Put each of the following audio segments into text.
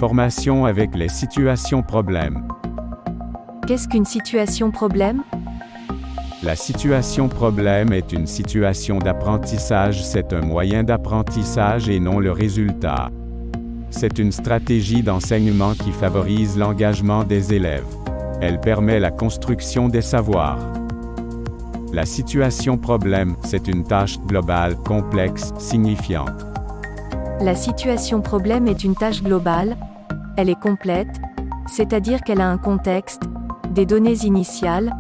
Formation avec les situations problèmes. Qu'est-ce qu'une situation problème? La situation problème est une situation d'apprentissage, c'est un moyen d'apprentissage et non le résultat. C'est une stratégie d'enseignement qui favorise l'engagement des élèves. Elle permet la construction des savoirs. La situation problème, c'est une tâche globale, complexe, signifiante. La situation problème est une tâche globale, elle est complète, c'est-à-dire qu'elle a un contexte, des données initiales,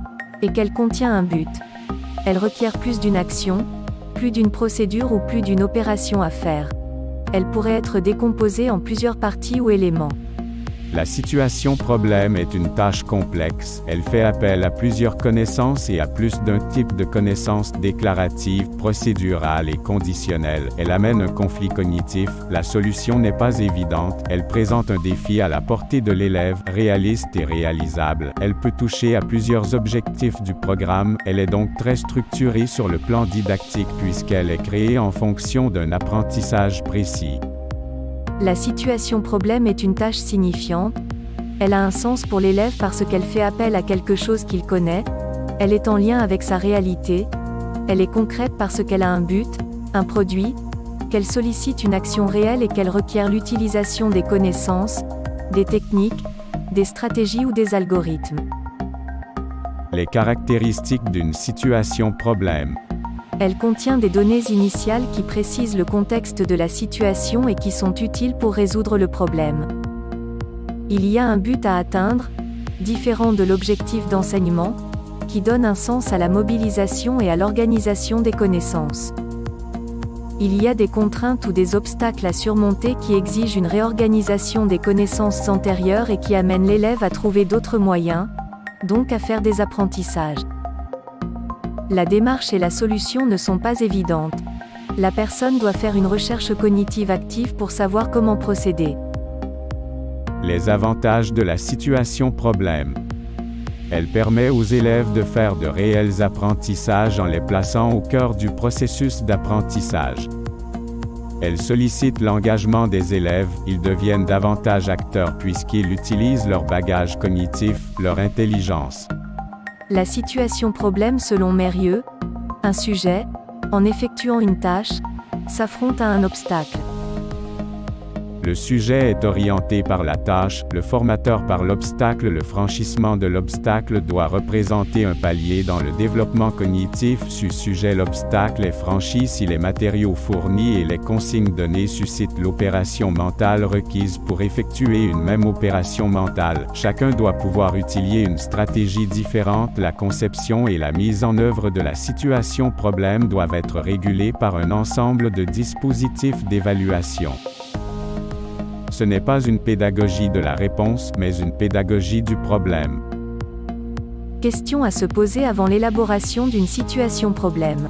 et qu'elle contient un but. Elle requiert plus d'une action, plus d'une procédure ou plus d'une opération à faire. Elle pourrait être décomposée en plusieurs parties ou éléments. La situation problème est une tâche complexe, elle fait appel à plusieurs connaissances et à plus d'un type de connaissances déclaratives, procédurales et conditionnelles. Elle amène un conflit cognitif, la solution n'est pas évidente, elle présente un défi à la portée de l'élève, réaliste et réalisable. Elle peut toucher à plusieurs objectifs du programme, elle est donc très structurée sur le plan didactique puisqu'elle est créée en fonction d'un apprentissage précis. La situation problème est une tâche signifiante. Elle a un sens pour l'élève parce qu'elle fait appel à quelque chose qu'il connaît. Elle est en lien avec sa réalité. Elle est concrète parce qu'elle a un but, un produit, qu'elle sollicite une action réelle et qu'elle requiert l'utilisation des connaissances, des techniques, des stratégies ou des algorithmes. Les caractéristiques d'une situation problème. Elle contient des données initiales qui précisent le contexte de la situation et qui sont utiles pour résoudre le problème. Il y a un but à atteindre, différent de l'objectif d'enseignement, qui donne un sens à la mobilisation et à l'organisation des connaissances. Il y a des contraintes ou des obstacles à surmonter qui exigent une réorganisation des connaissances antérieures et qui amènent l'élève à trouver d'autres moyens, donc à faire des apprentissages. La démarche et la solution ne sont pas évidentes. La personne doit faire une recherche cognitive active pour savoir comment procéder. Les avantages de la situation problème. Elle permet aux élèves de faire de réels apprentissages en les plaçant au cœur du processus d'apprentissage. Elle sollicite l'engagement des élèves, ils deviennent davantage acteurs puisqu'ils utilisent leur bagage cognitif, leur intelligence. La situation problème selon Mérieux, un sujet, en effectuant une tâche, s'affronte à un obstacle. Le sujet est orienté par la tâche, le formateur par l'obstacle. Le franchissement de l'obstacle doit représenter un palier dans le développement cognitif. Ce sujet, l'obstacle est franchi si les matériaux fournis et les consignes données suscitent l'opération mentale requise pour effectuer une même opération mentale. Chacun doit pouvoir utiliser une stratégie différente. La conception et la mise en œuvre de la situation problème doivent être régulées par un ensemble de dispositifs d'évaluation. Ce n'est pas une pédagogie de la réponse, mais une pédagogie du problème. Question à se poser avant l'élaboration d'une situation problème.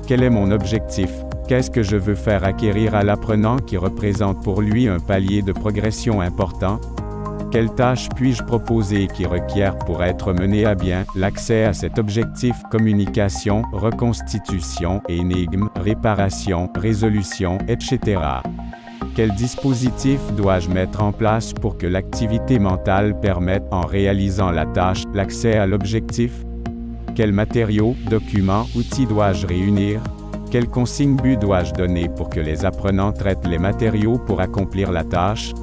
Quel est mon objectif? Qu'est-ce que je veux faire acquérir à l'apprenant qui représente pour lui un palier de progression important? Quelle tâche puis-je proposer qui requiert pour être menée à bien l'accès à cet objectif? Communication, reconstitution, énigme, réparation, résolution, etc. Quel dispositif dois-je mettre en place pour que l'activité mentale permette, en réalisant la tâche, l'accès à l'objectif? Quels matériaux, documents, outils dois-je réunir? Quelles consignes but dois-je donner pour que les apprenants traitent les matériaux pour accomplir la tâche?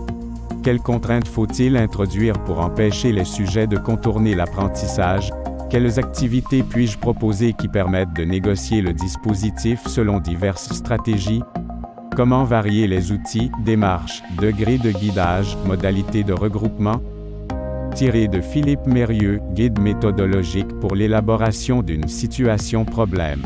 Quelles contraintes faut-il introduire pour empêcher les sujets de contourner l'apprentissage? Quelles activités puis-je proposer qui permettent de négocier le dispositif selon diverses stratégies? Comment varier les outils, démarches, degrés de guidage, modalités de regroupement? Tiré de Philippe Mérieux, guide méthodologique pour l'élaboration d'une situation problème.